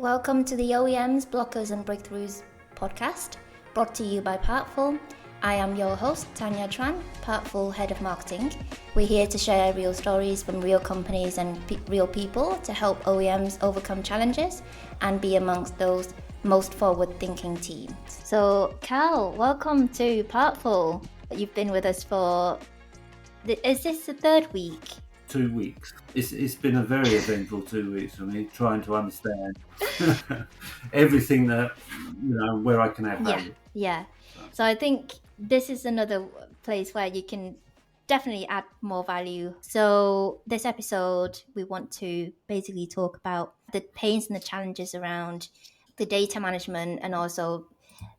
Welcome to the OEMs, Blockers and Breakthroughs podcast, brought to you by Partful. I am your host, Tanya Tran, Partful Head of Marketing. We're here to share real stories from real companies and real people to help OEMs overcome challenges and be amongst those most forward-thinking teams. So, Carl, welcome to Partful. You've been with us for, is this the third week? 2 weeks. It's been a very eventful 2 weeks for me, trying to understand everything that, where I can add value. Yeah. So I think this is another place where you can definitely add more value. So this episode, we want to basically talk about the pains and the challenges around the data management and also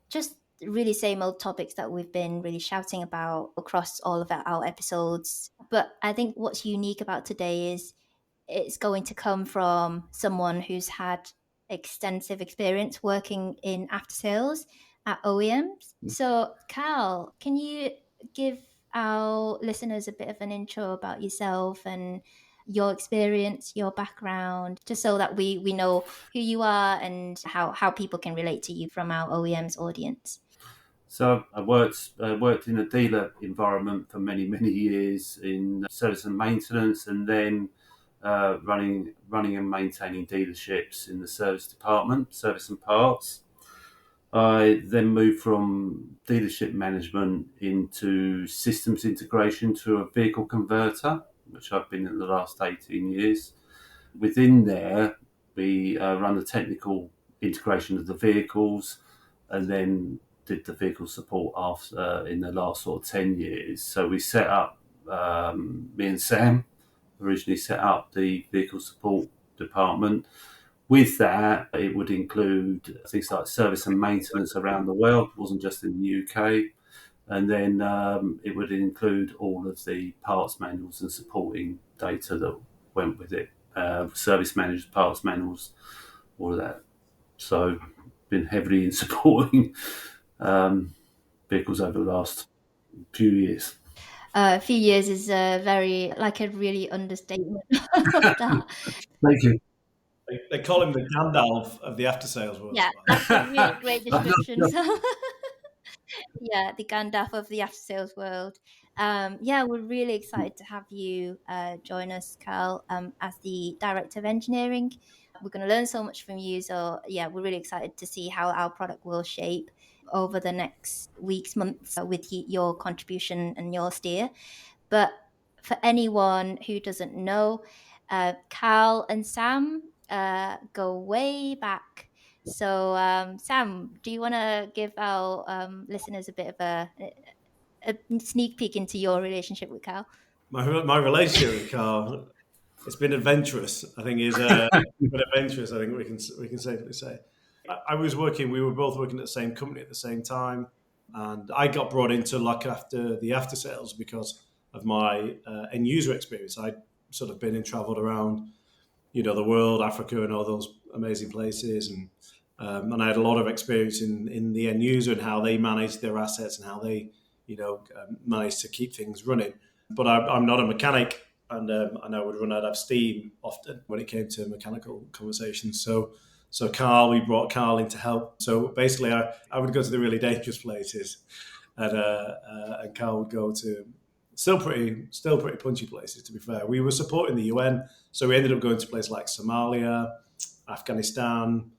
just really same old topics that we've been really shouting about across all of our episodes. But I think what's unique about today is it's going to come from someone who's had extensive experience working in aftersales at OEMs. So, Carl, can you give our listeners a bit of an intro about yourself and your experience, your background, just so that we know who you are and how people can relate to you from our OEMs audience? So I worked in a dealer environment for many years in service and maintenance, and then running and maintaining dealerships in the service department, service and parts. I then moved from dealership management into systems integration to a vehicle converter, which I've been in the last 18 years. Within there, we run the technical integration of the vehicles, and then did the vehicle support after in the last sort of 10 years. So we set up, me and Sam originally set up the vehicle support department. With that, it would include things like service and maintenance around the world. It wasn't just in the UK. And then it would include all of the parts manuals and supporting data that went with it. Service managers, parts manuals, all of that. So been heavily in supporting vehicles over the last few years. A few years is a really understatement of that. Thank you. They call him the Gandalf of the after-sales world. Yeah, that's a really great description. So, yeah, the Gandalf of the after-sales world. We're really excited to have you join us, Carl, as the Director of Engineering. We're going to learn so much from you. So, yeah, we're really excited to see how our product will shape over the next weeks, months with your contribution and your steer. But for anyone who doesn't know, Carl and Sam go way back. So, Sam, do you want to give our listeners a bit of a sneak peek into your relationship with Carl? My relationship with Carl, it's been adventurous. I think is been adventurous. I think we can safely say. We were both working at the same company at the same time, and I got brought in to look after the after sales because of my end user experience. I'd sort of been and travelled around, the world, Africa, and all those amazing places, and I had a lot of experience in the end user and how they manage their assets and how they, manage to keep things running. But I'm not a mechanic, and I would run out of steam often when it came to mechanical conversations. So we brought Carl in to help. So basically, I would go to the really dangerous places, and Carl would go to still pretty punchy places. To be fair, we were supporting the UN, so we ended up going to places like Somalia, Afghanistan,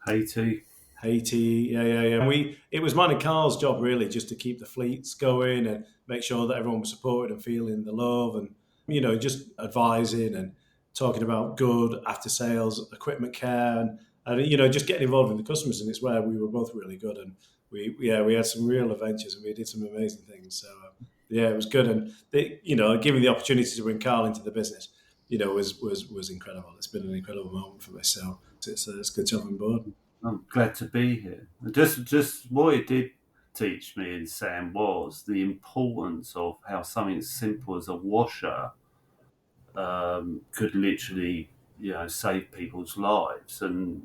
Haiti. Yeah. And it was mine and Carl's job really just to keep the fleets going and make sure that everyone was supported and feeling the love, and just advising and talking about good after sales equipment care and just getting involved in the customers. And it's where we were both really good, and we had some real adventures and we did some amazing things. So it was good, and giving the opportunity to bring Carl into the business, was incredible. It's been an incredible moment for me. So it's good to have him on board. I'm glad to be here. Just what it did teach me and Sam was the importance of how something as simple as a washer could literally, save people's lives. And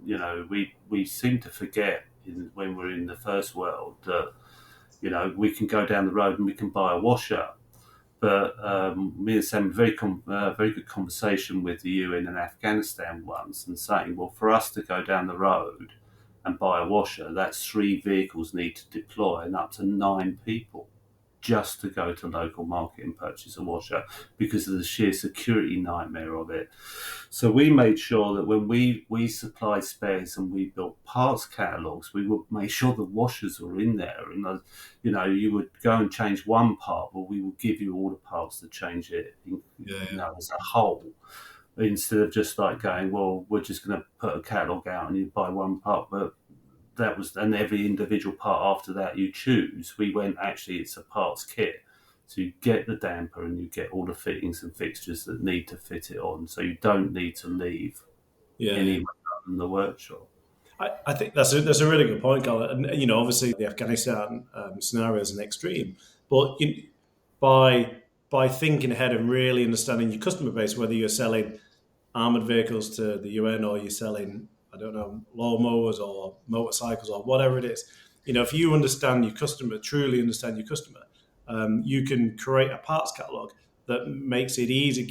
we seem to forget when we're in the first world that we can go down the road and we can buy a washer, But me and Sam had a very good conversation with the UN and Afghanistan once, and saying, well, for us to go down the road and buy a washer, that's 3 vehicles need to deploy and up to 9 people just to go to local market and purchase a washer because of the sheer security nightmare of it. So we made sure that when we supplied spares and we built parts catalogues, we would make sure the washers were in there. And you would go and change one part, but we would give you all the parts to change it, as a whole. Instead of just like going, well, we're just going to put a catalogue out and you buy one part, but and every individual part after that you choose. We went, actually, it's a parts kit. So you get the damper and you get all the fittings and fixtures that need to fit it on. So you don't need to leave anywhere in the workshop. I think that's a really good point, Carl. And obviously the Afghanistan scenario is an extreme, but by thinking ahead and really understanding your customer base, whether you're selling armored vehicles to the UN or you're selling, I don't know, lawnmowers or motorcycles or whatever it is, if you understand your customer, truly understand your customer, you can create a parts catalog that makes it easy,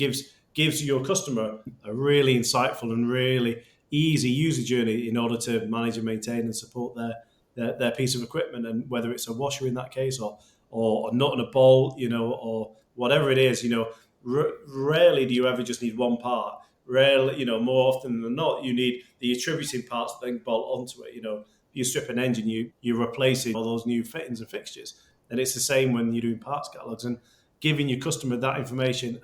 gives your customer a really insightful and really easy user journey in order to manage and maintain and support their piece of equipment, and whether it's a washer in that case or a nut and a bolt, or whatever it is, rarely do you ever just need one part. Rarely, more often than not, you need the attributing parts that then bolt onto it. You strip an engine, you're replacing all those new fittings and fixtures. And it's the same when you're doing parts catalogs, and giving your customer that information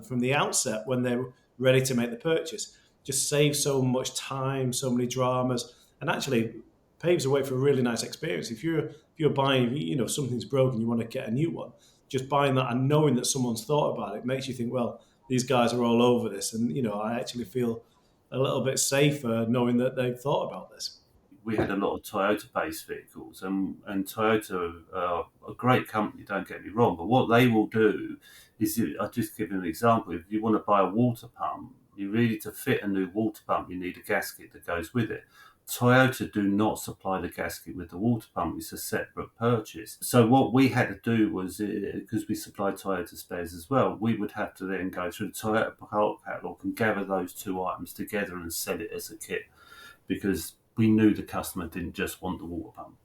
from the outset when they're ready to make the purchase just saves so much time, so many dramas, and actually paves the way for a really nice experience. If you're buying, something's broken, you want to get a new one, just buying that and knowing that someone's thought about it makes you think, well, these guys are all over this, and I actually feel a little bit safer knowing that they've thought about this. We had a lot of Toyota-based vehicles, and Toyota are a great company, don't get me wrong, but what they will do is, I'll just give you an example. If you want to buy a water pump, you really, to fit a new water pump, you need a gasket that goes with it. Toyota do not supply the gasket with the water pump. It's a separate purchase. So what we had to do was, because we supplied Toyota spares as well, we would have to then go through the Toyota part catalogue and gather those two items together and sell it as a kit, because we knew the customer didn't just want the water pump.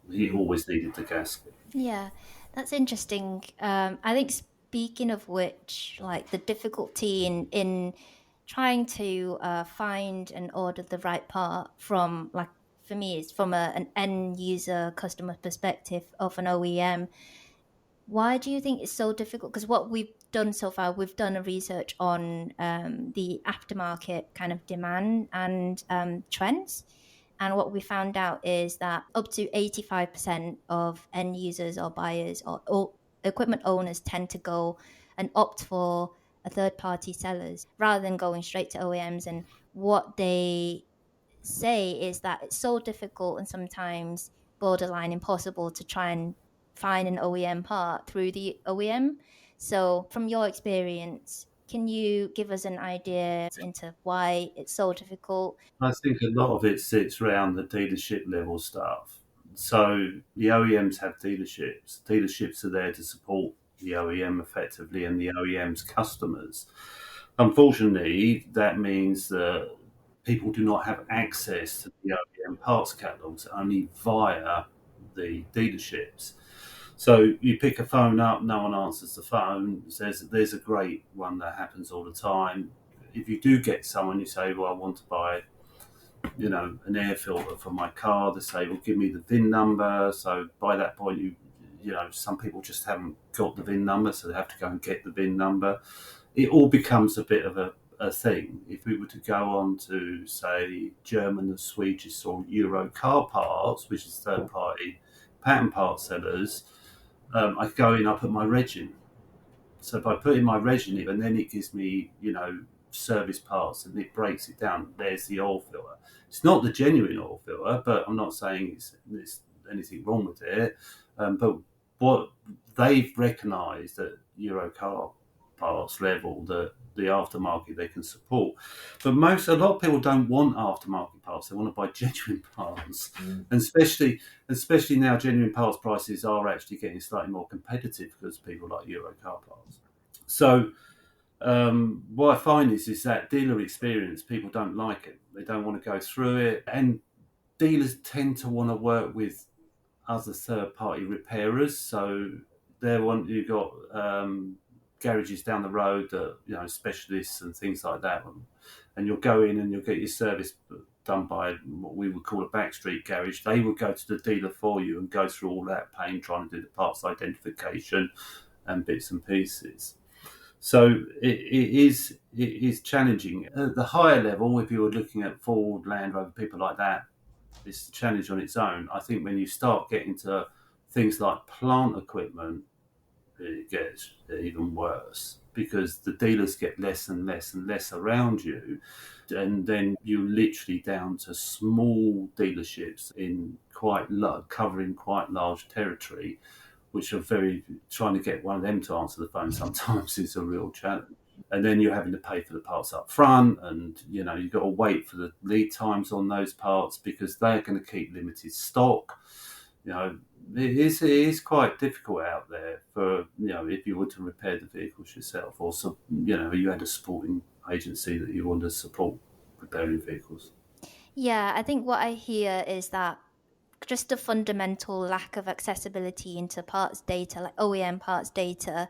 He always needed the gasket. Yeah, that's interesting. I think, speaking of which, like the difficulty in trying to find and order the right part from, like, for me, it's from an end user customer perspective of an OEM. Why do you think it's so difficult? Because what we've done so far, we've done a research on the aftermarket kind of demand and trends. And what we found out is that up to 85% of end users or buyers or equipment owners tend to go and opt for a third-party sellers rather than going straight to OEMs. And what they say is that it's so difficult and sometimes borderline impossible to try and find an OEM part through the OEM. So from your experience, can you give us an idea into why it's so difficult? I think a lot of it sits around the dealership level stuff. So the OEMs have dealerships. Dealerships are there to support the OEM effectively and the OEM's customers. Unfortunately, that means that people do not have access to the OEM parts catalogues only via the dealerships. So you pick a phone up, no one answers the phone. There's a great one that happens all the time. If you do get someone, you say, well, I want to buy, an air filter for my car. They say, well, give me the VIN number. So by that point, some people just haven't got the VIN number, so they have to go and get the VIN number. It all becomes a bit of a thing. If we were to go on to, say, German or Swedish or Euro car parts, which is third-party pattern part sellers, I go in, I put my reg in. So if I put in my reg in it, and then it gives me, service parts, and it breaks it down. There's the oil filter. It's not the genuine oil filter, but I'm not saying there's anything wrong with it. But what they've recognised at Euro car parts level that the aftermarket they can support. But a lot of people don't want aftermarket parts. They want to buy genuine parts, and especially now, genuine parts prices are actually getting slightly more competitive because people like Euro car parts. So what I find is that dealer experience, people don't like it. They don't want to go through it, and dealers tend to want to work with other third-party repairers. So you've got garages down the road that, specialists and things like that, and you'll go in and you'll get your service done by what we would call a backstreet garage. They would go to the dealer for you and go through all that pain trying to do the parts identification and bits and pieces. So it is challenging. At the higher level, if you were looking at Ford, Land Rover, people like that, it's a challenge on its own. I think when you start getting to things like plant equipment, it gets even worse because the dealers get less and less and less around you, and then you're literally down to small dealerships in covering quite large territory, which are trying to get one of them to answer the phone sometimes is a real challenge. And then you're having to pay for the parts up front, and you've got to wait for the lead times on those parts because they're going to keep limited stock. It is quite difficult out there for if you were to repair the vehicles yourself, or you had a supporting agency that you want to support repairing vehicles. Yeah, I think what I hear is that just the fundamental lack of accessibility into parts data, like OEM parts data,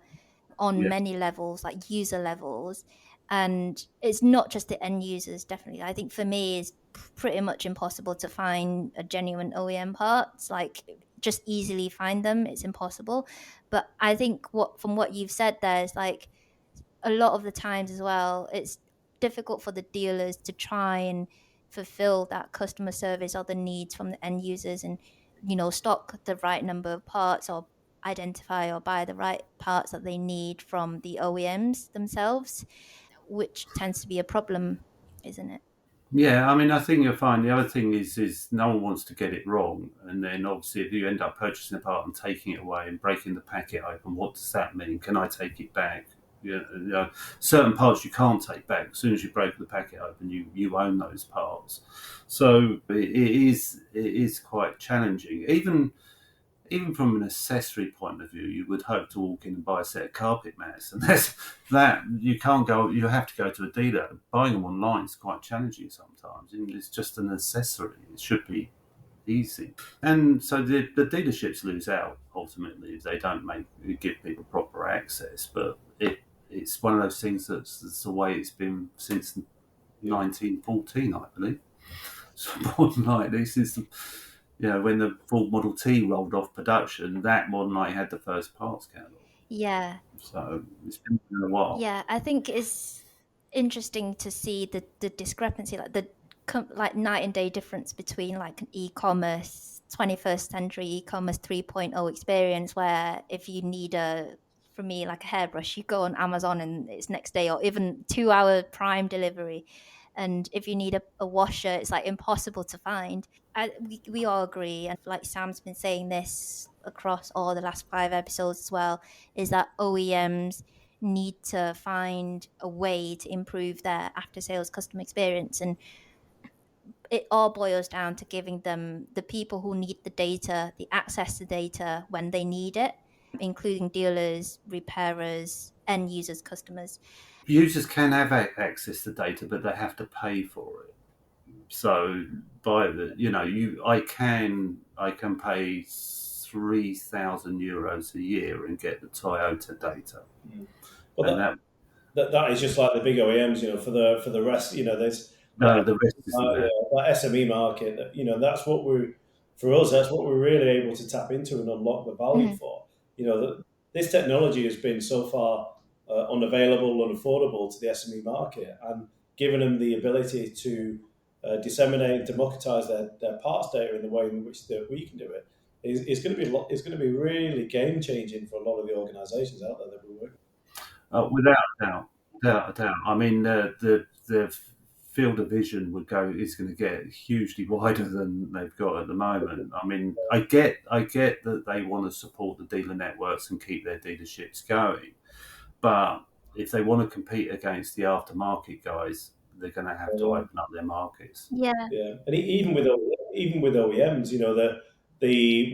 on many levels, like user levels. And it's not just the end users, definitely. I think for me, it's pretty much impossible to find a genuine OEM parts, like just easily find them. It's impossible. But I think from what you've said there is like a lot of the times as well, it's difficult for the dealers to try and fulfill that customer service or the needs from the end users and, stock the right number of parts or identify or buy the right parts that they need from the OEMs themselves, which tends to be a problem, isn't it? Yeah, I mean, I think you'll find the other thing is no one wants to get it wrong. And then obviously if you end up purchasing a part and taking it away and breaking the packet open, what does that mean? Can I take it back? Certain parts you can't take back. As soon as you break the packet open, you own those parts. So it is quite challenging. Even from an accessory point of view, you would hope to walk in and buy a set of carpet mats, and you can't go. You have to go to a dealer. Buying them online is quite challenging sometimes. It's just an accessory. It should be easy, and so the dealerships lose out ultimately if they don't give people proper access. But it's one of those things that's the way it's been since 1914, I believe. So more than likely since when the Ford Model T rolled off production, that model I had the first parts catalog. Yeah. So it's been a while. Yeah, I think it's interesting to see the discrepancy, like night and day difference between like an e-commerce 21st century e-commerce 3.0 experience, where if you need for me, like a hairbrush, you go on Amazon and it's next day, or even 2-hour Prime delivery. And if you need a washer, it's like impossible to find. We all agree, and like Sam's been saying this across all the last 5 episodes as well, is that OEMs need to find a way to improve their after-sales customer experience. And it all boils down to giving them, the people who need the data, the access to data when they need it, including dealers, repairers, end users, customers. Users can have access to data, but they have to pay for it. So I can pay €3,000 a year and get the Toyota data. Well, that is just like the big OEMs, for the rest, there's the rest is that SME market. That's what that's what we're really able to tap into and unlock the value for. This technology has been so far unavailable, unaffordable to the SME market, and given them the ability to disseminate, democratize their parts data in the way in which we can do it, is going to be really game changing for a lot of the organisations out there that we work with. Without a doubt. I mean, the field of vision is going to get hugely wider than they've got at the moment. I mean, I get that they want to support the dealer networks and keep their dealerships going, but if they want to compete against the aftermarket guys, they're going to have to open up their markets. Yeah. And even with OEMs,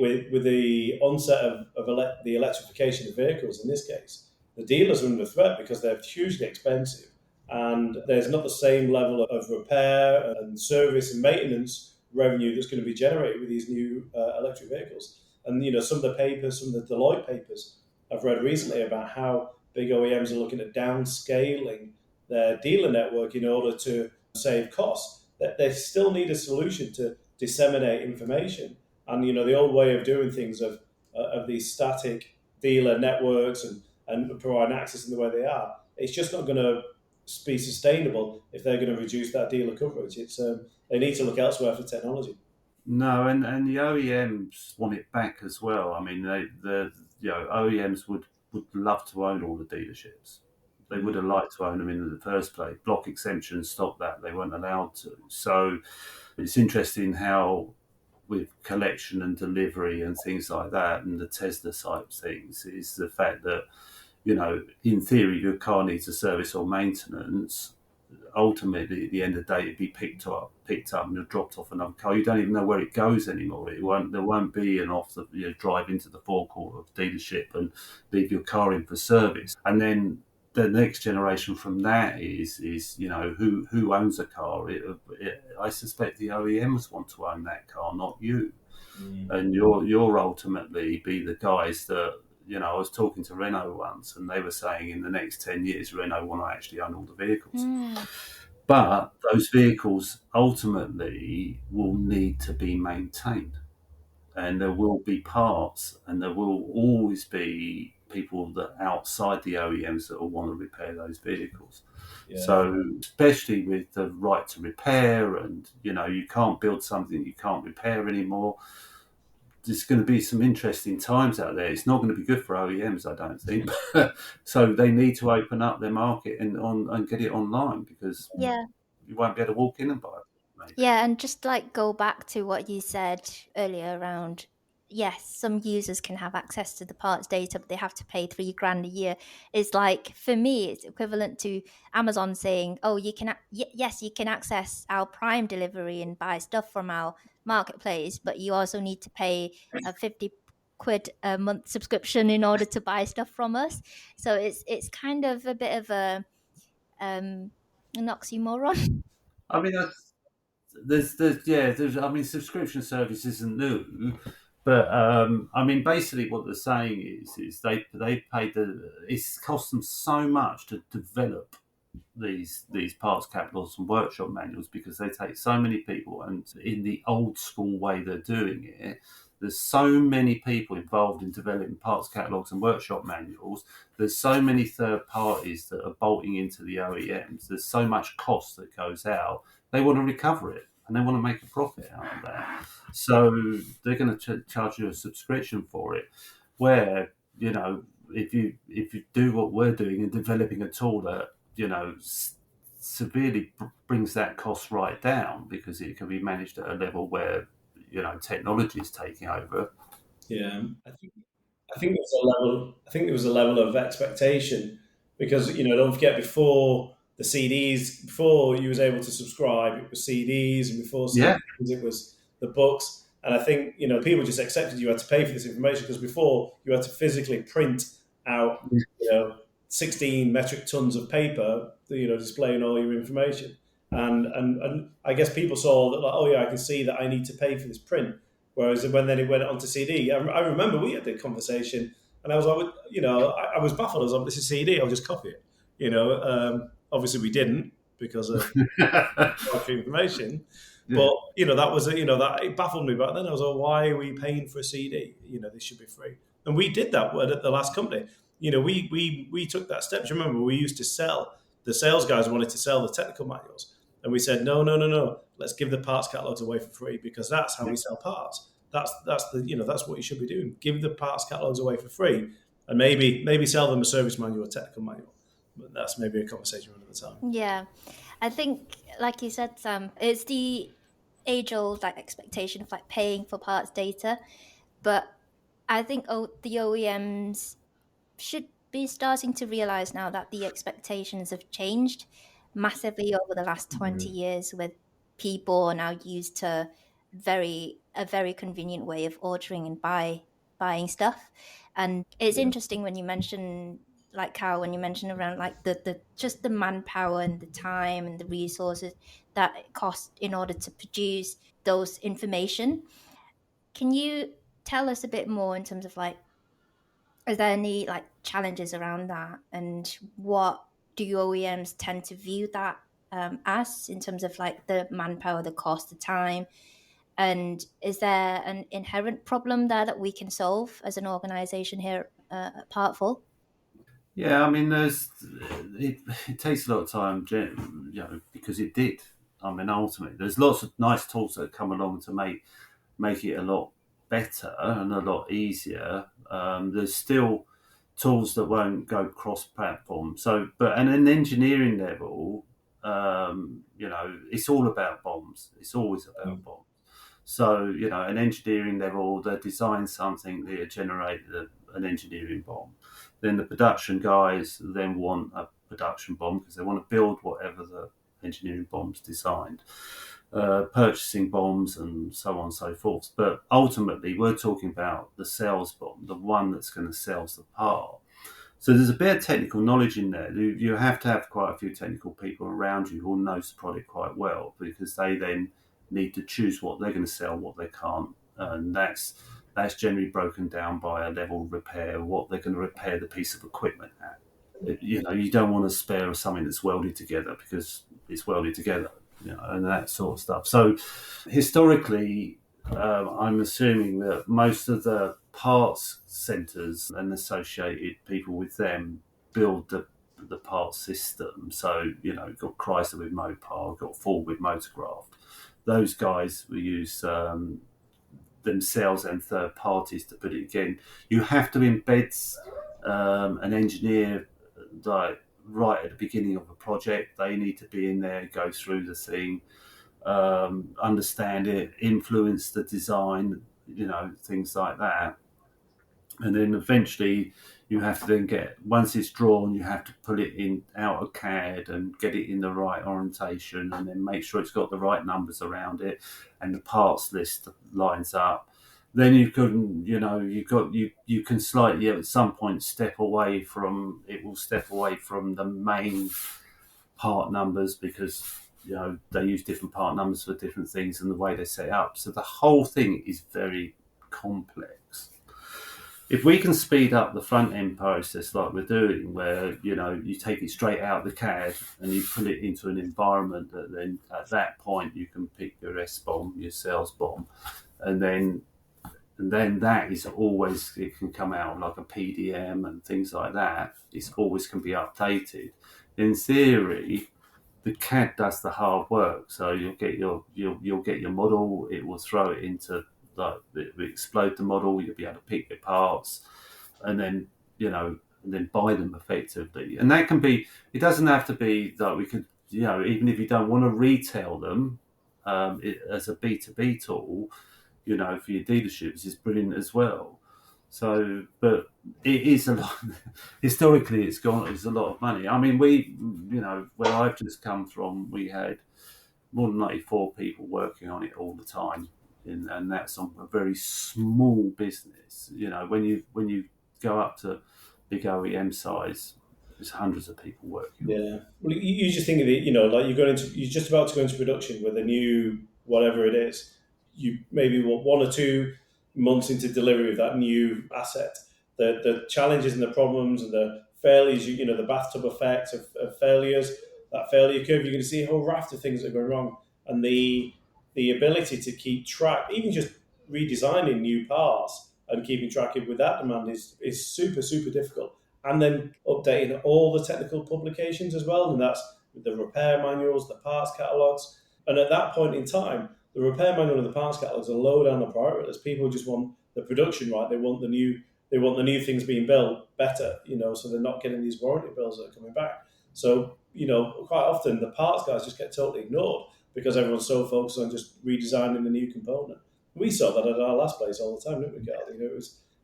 with the onset of the electrification of vehicles in this case, the dealers are under threat because they're hugely expensive, and there's not the same level of repair and service and maintenance revenue that's going to be generated with these new electric vehicles. And some of the papers, some of the Deloitte papers I've read recently about how big OEMs are looking at downscaling their dealer network in order to save costs. That they still need a solution to disseminate information. And the old way of doing things of these static dealer networks and providing access in the way they are, it's just not going to be sustainable if they're going to reduce that dealer coverage. It's they need to look elsewhere for technology. No, and the OEMs want it back as well. I mean, the OEMs would love to own all the dealerships. They would have liked to own them in the first place. Block exemptions stopped that; they weren't allowed to. So it's interesting how, with collection and delivery and things like that, and the Tesla type things, is the fact that in theory, your car needs a service or maintenance. Ultimately, at the end of the day, it'd be picked up and dropped off another car. You don't even know where it goes anymore. There won't be an drive into the forecourt of dealership and leave your car in for service. And then the next generation from that is who owns a car. I suspect the OEMs want to own that car, not you. And you're ultimately be the guys that. I was talking to Renault once, and they were saying in the next 10 years, Renault want to actually own all the vehicles. But those vehicles ultimately will need to be maintained. And there will be parts, and there will always be people that outside the OEMs that will want to repair those vehicles. Yeah. So, especially with the right to repair, and you can't build something you can't repair anymore. There's going to be some interesting times out there. It's not going to be good for OEMs, I don't think. So they need to open up their market and get it online, because you won't be able to walk in and buy it. Maybe. Yeah, and just go back to what you said earlier around, yes, some users can have access to the parts data, but they have to pay $3,000 a year. It's for me, it's equivalent to Amazon saying, oh, you can access our Prime delivery and buy stuff from our marketplace, but you also need to pay a 50 quid a month subscription in order to buy stuff from us. So it's kind of a bit of an oxymoron. I mean, there's subscription service isn't new, but basically what they're saying is they paid it's cost them so much to develop these parts catalogs and workshop manuals, because they take so many people, and in the old school way they're doing it, there's so many people involved in developing parts catalogs and workshop manuals. There's so many third parties that are bolting into the OEMs. There's so much cost that goes out. They want to recover it, and they want to make a profit out of that. So they're going to charge you a subscription for it, where if you do what we're doing and developing a tool that severely brings that cost right down, because it can be managed at a level where technology is taking over. Yeah, I think there was a level of expectation, because don't forget, before the CDs, before you was able to subscribe, it was CDs, and before CDs it was the books. And I think people just accepted you had to pay for this information, because before you had to physically print out 16 metric tons of paper, displaying all your information. And I guess people saw that, oh yeah, I can see that I need to pay for this print. Whereas when it went onto CD, I remember we had the conversation, and I was like, I was baffled. I was like, this is CD, I'll just copy it. Obviously we didn't, because of information. But that was that it baffled me back then. I was like, why are we paying for a CD? This should be free. And we did that at the last company. We took that step. Do you remember we used to sell? The sales guys wanted to sell the technical manuals, and we said no. Let's give the parts catalogs away for free, because that's how we sell parts. That's what you should be doing. Give the parts catalogs away for free, and maybe sell them a service manual, a technical manual. But that's maybe a conversation another time. Yeah, I think, like you said, Sam, it's the age-old expectation of paying for parts data, but I think the OEMs should be starting to realize now that the expectations have changed massively over the last 20 years, with people are now used to a very convenient way of ordering and buying stuff. And it's interesting when you mention, like Carl, when you mention around like the just the manpower and the time and the resources that it costs in order to produce those information. Can you tell us a bit more in terms of like, is there any like challenges around that, and what do OEMs tend to view that as in terms of like the manpower, the cost, the time, and is there an inherent problem there that we can solve as an organization here at Partful? Yeah, I mean, it takes a lot of time, because it did. I mean, ultimately, there's lots of nice tools that come along to make it a lot better and a lot easier. There's still tools that won't go cross-platform. So, but at an engineering level, it's all about bombs. It's always about bombs. So, an engineering level, they design something, they generate an engineering bomb. Then the production guys then want a production bomb because they want to build whatever the engineering bomb's designed. Purchasing bombs and so on and so forth. But ultimately, we're talking about the sales bomb, the one that's going to sell the part. So there's a bit of technical knowledge in there. You have to have quite a few technical people around you who knows the product quite well, because they then need to choose what they're going to sell, what they can't. And that's generally broken down by a level repair, what they're going to repair the piece of equipment at. You don't want to spare something that's welded together because it's welded together, and that sort of stuff. So historically, I'm assuming that most of the parts centres and associated people with them build the parts system. So, you've got Chrysler with Mopar, got Ford with Motorcraft. Those guys will use themselves and third parties to put it again. You have to embed an engineer right at the beginning of a project. They need to be in there, go through the thing, understand it, influence the design, things like that. And then eventually you have to then once it's drawn, you have to pull it in out of CAD and get it in the right orientation, and then make sure it's got the right numbers around it and the parts list lines up. Then you can slightly at some point step away from the main part numbers, because they use different part numbers for different things and the way they set up. So the whole thing is very complex. If we can speed up the front end process like we're doing, where you take it straight out of the CAD and you put it into an environment, that then at that point you can pick your S bomb, your sales bomb, and then that is always, it can come out like a PDM and things like that. It always can be updated. In theory, the CAD does the hard work. So you'll get your model. It will throw it into it will explode the model. You'll be able to pick your parts, and then buy them effectively. And that can be. It doesn't have to be that we could. Even if you don't want to retail them, as a B2B tool, for your dealerships is brilliant as well. So, but it is a lot. Historically, it's a lot of money. I mean, where I've just come from, we had more than 94 people working on it all the time, and that's on a very small business. When you go up to big OEM size, there's hundreds of people working. Yeah. Well, you just think of it, like you're just about to go into production with a new whatever it is. You maybe want 1 or 2 months into delivery of that new asset. The challenges and the problems and the failures, the bathtub effect of failures, that failure curve, you're going to see a whole raft of things that are going wrong. And the ability to keep track, even just redesigning new parts and keeping track with that demand is super, super difficult. And then updating all the technical publications as well, and that's the repair manuals, the parts catalogs. And at that point in time, the repair manual and the parts catalogs are low down the priority list. People just want the production right. They want the new things being built better, so they're not getting these warranty bills that are coming back. So, quite often the parts guys just get totally ignored because everyone's so focused on just redesigning the new component. We saw that at our last place all the time, didn't we, Carl?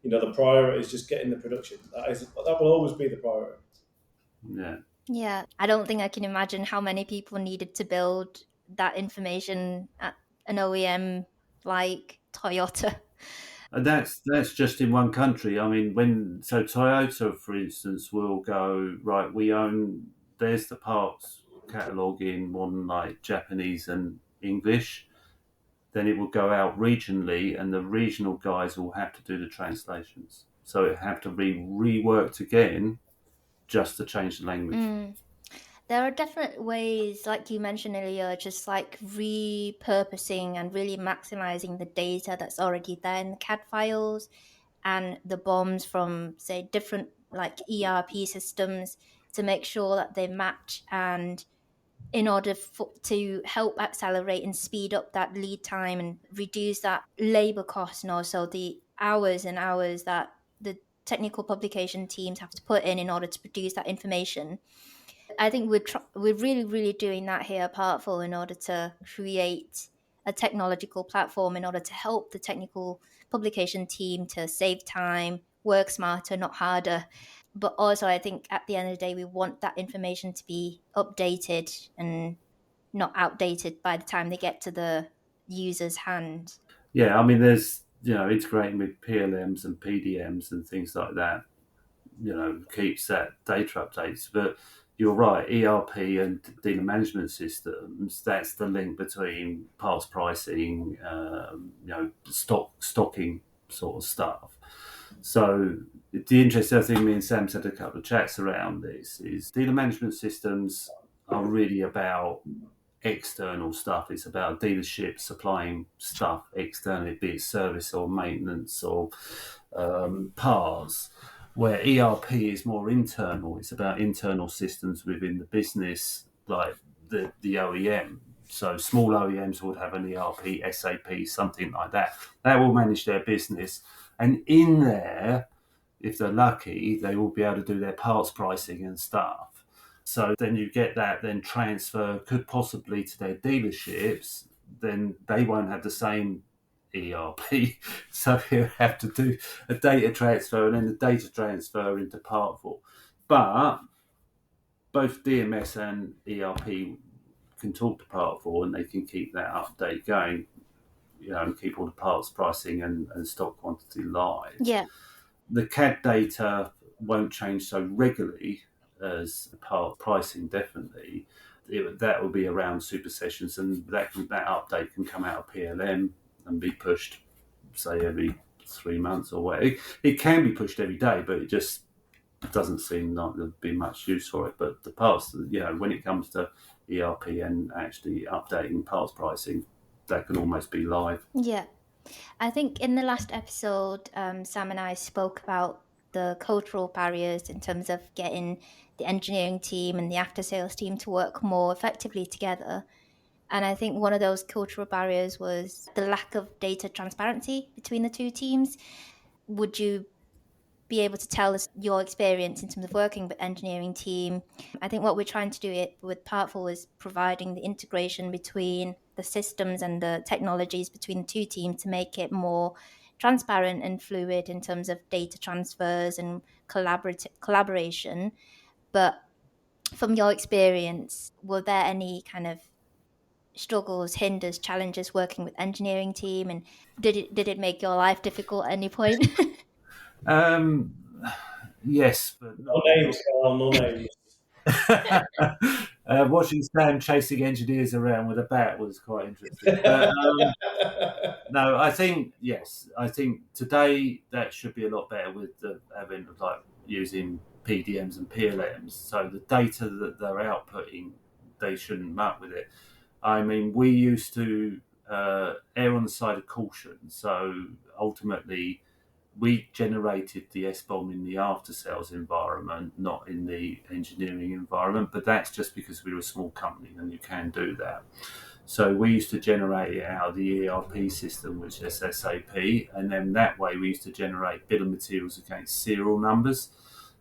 The priority is just getting the production. That will always be the priority. Yeah. Yeah, I don't think I can imagine how many people needed to build that information at an OEM like Toyota. And that's just in one country. I mean, Toyota, for instance, will go, right, there's the parts catalogue in one like Japanese and English. Then it will go out regionally, and the regional guys will have to do the translations. So it have to be reworked again just to change the language. There are definite ways, like you mentioned earlier, just like repurposing and really maximizing the data that's already there in the CAD files and the bombs from, say, different like ERP systems to make sure that they match, and in order to help accelerate and speed up that lead time and reduce that labor cost, and also the hours and hours that the technical publication teams have to put in order to produce that information. I think we're really, really doing that here at Partful in order to create a technological platform in order to help the technical publication team to save time, work smarter, not harder. But also, I think at the end of the day, we want that information to be updated and not outdated by the time they get to the user's hand. Yeah, I mean, there's, integrating with PLMs and PDMs and things like that, keeps that data updates. But you're right, ERP and dealer management systems, that's the link between parts pricing, stocking sort of stuff. So the interesting thing, me and Sam's had a couple of chats around this, is dealer management systems are really about external stuff. It's about dealerships supplying stuff externally, be it service or maintenance or parts, where ERP is more internal. It's about internal systems within the business, like the OEM. So small OEMs would have an ERP, SAP, something like that. That will manage their business. And in there, if they're lucky, they will be able to do their parts pricing and stuff. So then you get that then transfer, could possibly to their dealerships, then they won't have the same ERP. So you have to do a data transfer and then the data transfer into Partful. But both DMS and ERP can talk to Partful, and they can keep that update going, and keep all the parts pricing and stock quantity live. Yeah. The CAD data won't change so regularly as part pricing, definitely. That will be around super sessions, and that update can come out of PLM and be pushed, say, every 3 months or whatever. It can be pushed every day, but it just doesn't seem like there'd be much use for it. But the parts, when it comes to ERP and actually updating parts pricing, that can almost be live. Yeah. I think in the last episode, Sam and I spoke about the cultural barriers in terms of getting the engineering team and the after-sales team to work more effectively together. And I think one of those cultural barriers was the lack of data transparency between the two teams. Would you be able to tell us your experience in terms of working with engineering team? I think what we're trying to do with Partful is providing the integration between the systems and the technologies between the two teams to make it more transparent and fluid in terms of data transfers and collaboration. But from your experience, were there any kind of struggles, hinders, challenges working with engineering team, and did it make your life difficult at any point? Yes, but no names, Carl, no names. Watching Sam chasing engineers around with a bat was quite interesting. But, no, I think today that should be a lot better with the advent of using PDMs and PLMs. So the data that they're outputting, they shouldn't muck with it. I mean, we used to err on the side of caution. So ultimately, we generated the SBOM in the after-sales environment, not in the engineering environment, but that's just because we were a small company and you can do that. So we used to generate it out of the ERP system, which is SAP, and then that way we used to generate bill of materials against serial numbers.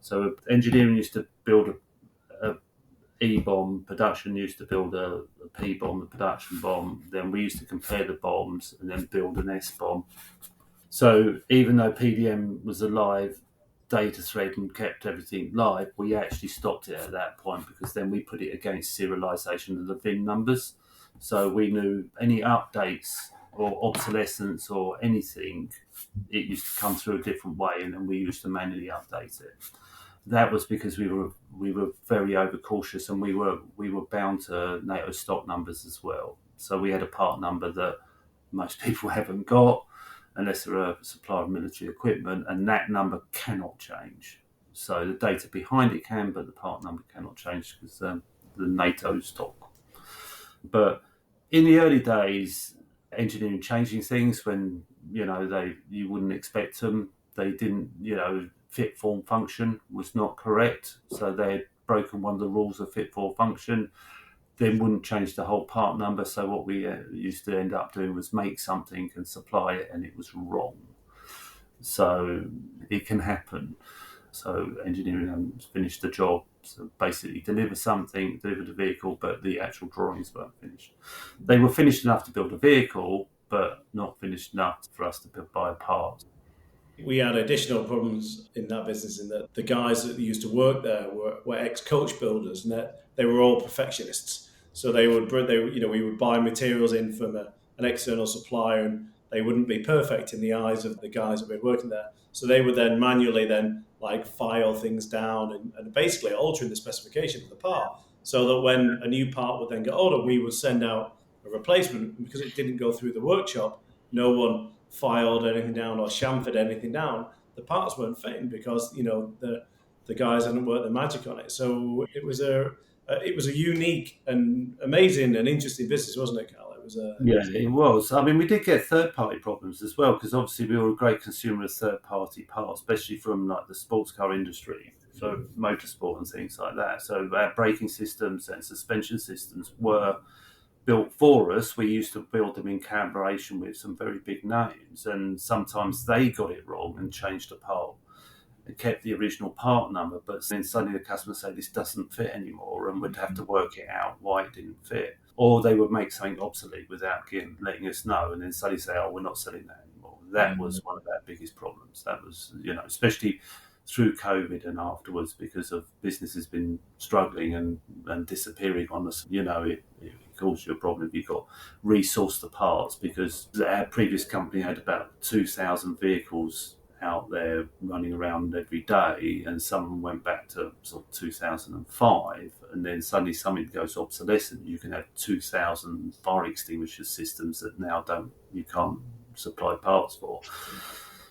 So engineering used to build a E-bomb, production used to build a P-bomb, a production bomb, then we used to compare the bombs and then build an S-bomb. So even though PDM was a live data thread and kept everything live, we actually stopped it at that point because then we put it against serialization of the VIN numbers. So we knew any updates or obsolescence or anything, it used to come through a different way, and then we used to manually update it. That was because we were very overcautious, and we were bound to NATO stock numbers as well. So we had a part number that most people haven't got unless they're a supplier of military equipment, and that number cannot change. So the data behind it can, but the part number cannot change because the NATO stock. But in the early days, engineering changing things when you wouldn't expect them. They didn't, fit form function was not correct. So they had broken one of the rules of fit form function. Then wouldn't change the whole part number. So what we used to end up doing was make something and supply it, and it was wrong. So it can happen. So engineering hadn't finished the job. So basically deliver the vehicle, but the actual drawings weren't finished. They were finished enough to build a vehicle, but not finished enough for us to buy a part. We had additional problems in that business in that the guys that used to work there were ex-coach builders, and that they were all perfectionists. So we would buy materials in from an external supplier, and they wouldn't be perfect in the eyes of the guys that were working there. So they would then manually file things down and basically altering the specification of the part, so that when a new part would then get ordered, we would send out a replacement. Because it didn't go through the workshop, no one filed anything down or chamfered anything down. The parts weren't fitting because the guys hadn't worked their magic on it. So it was a unique and amazing and interesting business, wasn't it, Carl? It was. I mean, we did get third-party problems as well, because obviously we were a great consumer of third-party parts, especially from the sports car industry, so motorsport and things like that. So our braking systems and suspension systems were built for us. We used to build them in collaboration with some very big names, and sometimes they got it wrong and changed the part. It kept the original part number, but then suddenly the customer said this doesn't fit anymore, and we'd have to work it out why it didn't fit. Or they would make something obsolete without letting us know, and then suddenly say, "Oh, we're not selling that anymore." That was one of our biggest problems. That was, especially through COVID and afterwards, because of businesses been struggling and disappearing on us. It caused you a problem if you got resourced the parts, because our previous company had about 2,000 vehicles out there running around every day, and some of them went back to sort of 2005, and then suddenly something goes obsolescent. You can have 2,000 fire extinguisher systems that now you can't supply parts for.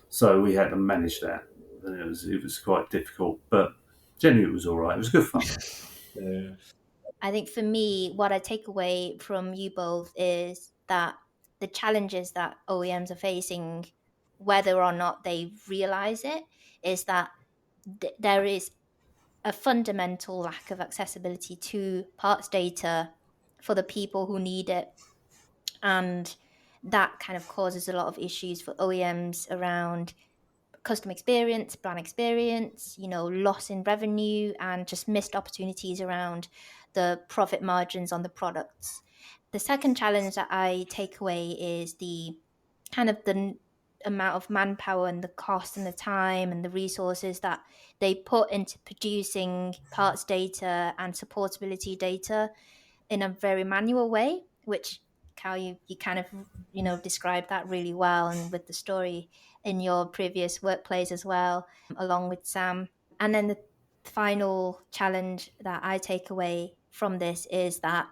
So we had to manage that, and it was quite difficult, but generally it was all right. It was good fun. Yeah. I think for me, what I take away from you both is that the challenges that OEMs are facing, whether or not they realize it, is that there is a fundamental lack of accessibility to parts data for the people who need it. And that kind of causes a lot of issues for OEMs around customer experience, brand experience, loss in revenue, and just missed opportunities around the profit margins on the products. The second challenge that I take away is the kind of the amount of manpower and the cost and the time and the resources that they put into producing parts data and supportability data in a very manual way, which Cal, you kind of described that really well, and with the story in your previous workplace as well, along with Sam. And then the final challenge that I take away from this is that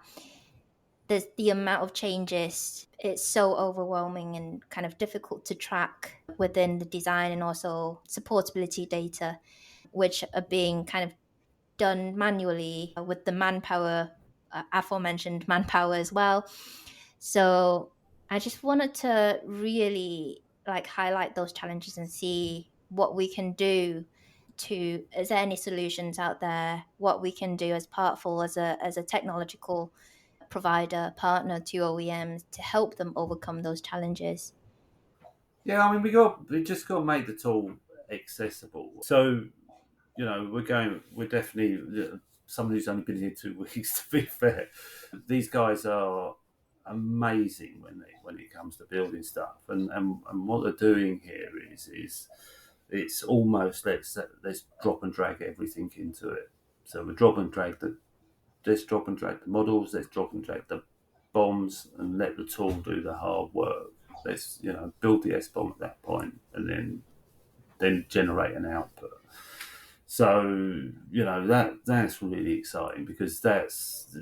the amount of changes, it's so overwhelming and kind of difficult to track within the design and also supportability data, which are being kind of done manually with the manpower, aforementioned manpower as well. So I just wanted to really highlight those challenges and see what we can do is there any solutions out there, what we can do as Partful as a technological provider partner to OEMs to help them overcome those challenges. Yeah, I mean, we just got to make the tool accessible. So, we're definitely someone who's only been here 2 weeks, to be fair. These guys are amazing when it comes to building stuff, and what they're doing here is it's almost let's drop and drag everything into it. So we drop and drag the let's drop and drag the models, let's drop and drag the bombs, and let the tool do the hard work. Let's build the S bomb at that point, and then generate an output. So that's really exciting, because that's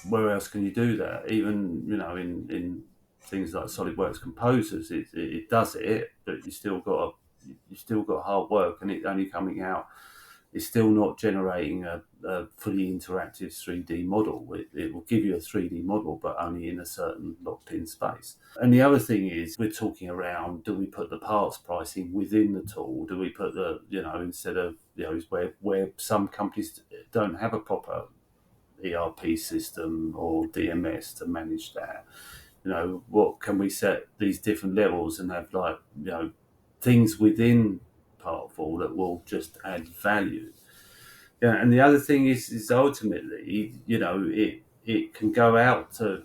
where else can you do that? Even in things like SolidWorks composers, it does it, but you still got hard work, and it only coming out. It's still not generating a fully interactive 3D model. It will give you a 3D model, but only in a certain locked-in space. And the other thing is, we're talking around, do we put the parts pricing within the tool? Do we put instead of, where some companies don't have a proper ERP system or DMS to manage that? What can we set these different levels and have things within Partful that will just add value. Yeah, and the other thing is ultimately, it can go out to,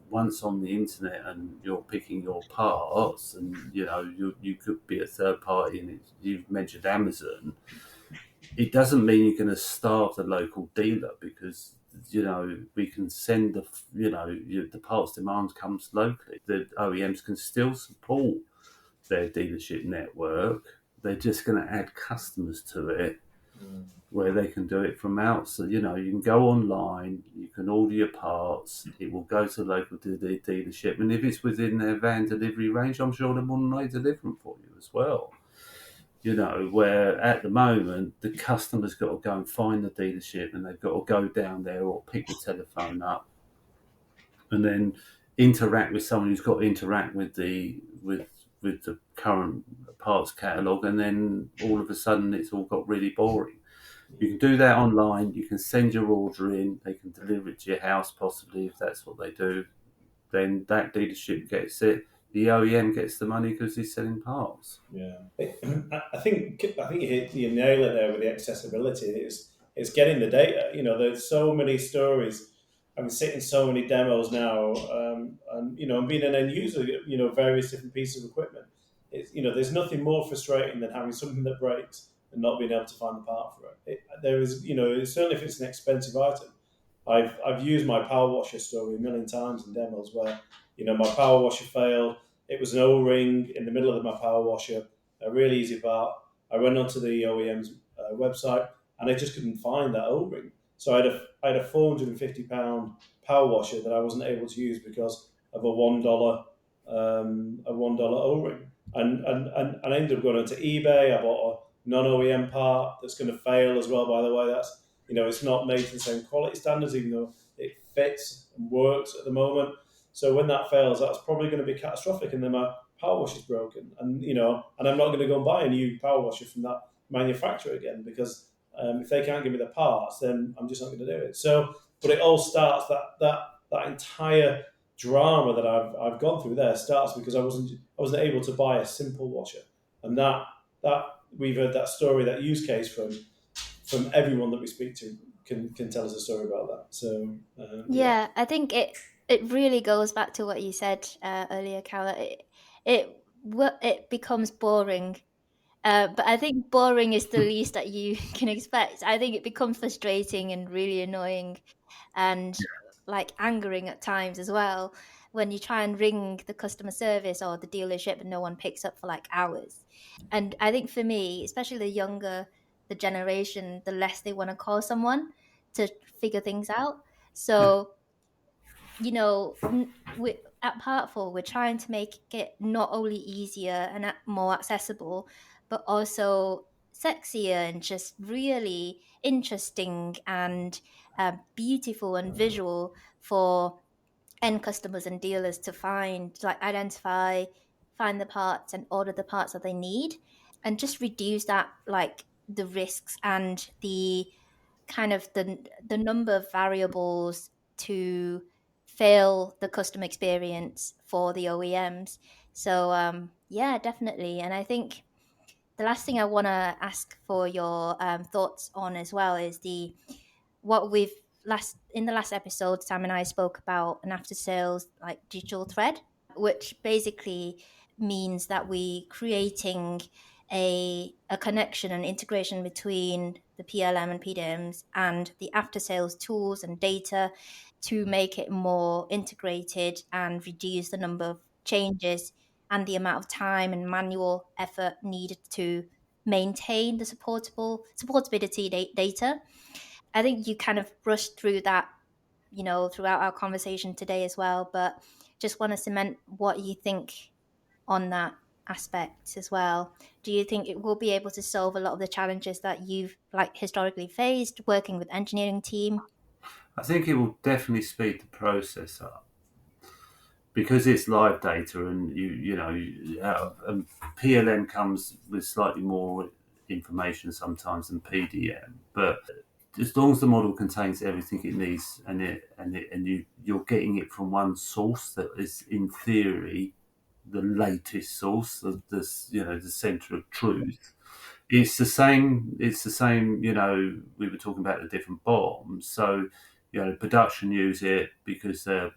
once on the internet and you're picking your parts, and you could be a third party, and you've mentioned Amazon. It doesn't mean you're going to starve the local dealer, because we can send the parts demand comes locally. The OEMs can still support their dealership network. They're just going to add customers to it, where they can do it from outside. You can go online, you can order your parts, it will go to the local dealership, and if it's within their van delivery range, I'm sure they're more than likely to deliver them for you as well. Where at the moment the customer's got to go and find the dealership, and they've got to go down there or pick the telephone up and then interact with someone who's got to interact with the current parts catalogue, and then all of a sudden it's all got really boring. You can do that online, you can send your order in, they can deliver it to your house possibly, if that's what they do. Then that dealership gets it, the OEM gets the money because he's selling parts. Yeah, I think you nail it there with the accessibility. It's getting the data. There's so many stories. I'm sitting so many demos now, and I'm being an end user. Various different pieces of equipment. There's nothing more frustrating than having something that breaks and not being able to find the part for it. There is, certainly if it's an expensive item. I've used my power washer story a million times in demos where my power washer failed. It was an O-ring in the middle of my power washer, a really easy part. I went onto the OEM's website and I just couldn't find that O-ring. So I had a £450 power washer that I wasn't able to use because of a $1 O-ring. And I ended up going onto eBay. I bought a non-OEM part that's going to fail as well, by the way. That's it's not made to the same quality standards, even though it fits and works at the moment. So when that fails, that's probably going to be catastrophic, and then my power washer's broken. And and I'm not going to go and buy a new power washer from that manufacturer again, because if they can't give me the parts, then I'm just not going to do it. So, but it all starts that entire drama that I've gone through there starts because I wasn't able to buy a simple washer, and that we've heard that story, that use case from everyone that we speak to can tell us a story about that. So yeah, I think it really goes back to what you said earlier, Carla. It becomes boring. But I think boring is the least that you can expect. I think it becomes frustrating and really annoying, and like angering at times as well, when you try and ring the customer service or the dealership and no one picks up for like hours. And I think for me, especially the younger the generation, the less they want to call someone to figure things out. So we at Partful, we're trying to make it not only easier and more accessible, but also sexier and just really interesting and beautiful and visual for end customers and dealers to find, like identify, find the parts and order the parts that they need, and just reduce that, like the risks and the kind of the number of variables to fail the customer experience for the OEMs. So yeah, definitely. And I think the last thing I want to ask for your thoughts on as well is what we've in the last episode, Sam and I spoke about an after sales like digital thread, which basically means that we creating a connection and integration between the PLM and PDMs and the after sales tools and data to make it more integrated and reduce the number of changes and the amount of time and manual effort needed to maintain the supportability data. I think you kind of brushed through that, throughout our conversation today as well, but just want to cement what you think on that aspect as well. Do you think it will be able to solve a lot of the challenges that you've like historically faced working with engineering team? I think it will definitely speed the process up because it's live data, and and PLM comes with slightly more information sometimes than PDM, but as long as the model contains everything it needs and you're getting it from one source that is in theory the latest source of this, the center of truth. It's the same. It's the same. We were talking about the different bombs. So, production use it because they're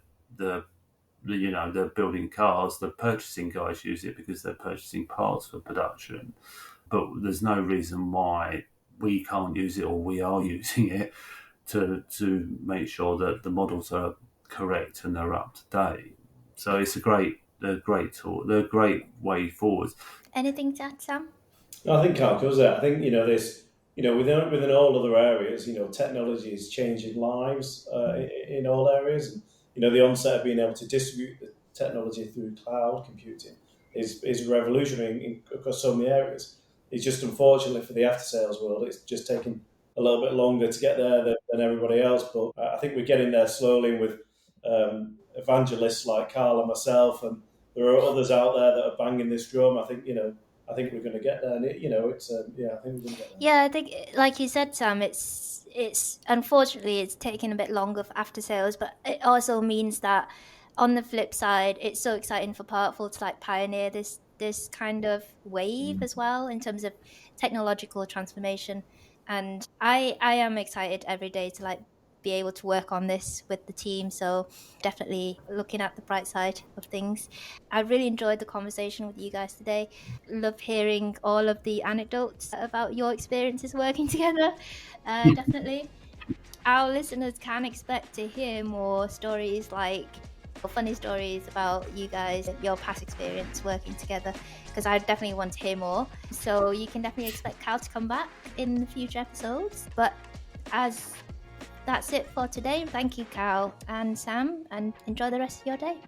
building cars. The purchasing guys use it because they're purchasing parts for production. But there's no reason why we can't use it, or we are using it to make sure that the models are correct and they're up to date. So it's a great tool. They're a great way forward. Anything to add, Sam? I think Carl covers it. I think this, within all other areas, technology is changing lives in all areas. And, the onset of being able to distribute the technology through cloud computing is revolutionary across so many areas. It's just unfortunately for the after sales world, it's just taking a little bit longer to get there than everybody else. But I think we're getting there slowly with evangelists like Carl and myself, and there are others out there that are banging this drum. I think we're going to get there. And I think we're going to get there. Yeah, I think, like you said, Sam, it's unfortunately it's taking a bit longer for after sales, but it also means that on the flip side, it's so exciting for Partful to like pioneer this kind of wave as well in terms of technological transformation. And I am excited every day to like be able to work on this with the team. So definitely looking at the bright side of things. I really enjoyed the conversation with you guys today. Love hearing all of the anecdotes about your experiences working together. Definitely. Our listeners can expect to hear more stories like funny stories about you guys, your past experience working together, because I definitely want to hear more. So you can definitely expect Cal to come back in the future episodes. But that's it for today. Thank you, Cal and Sam, and enjoy the rest of your day.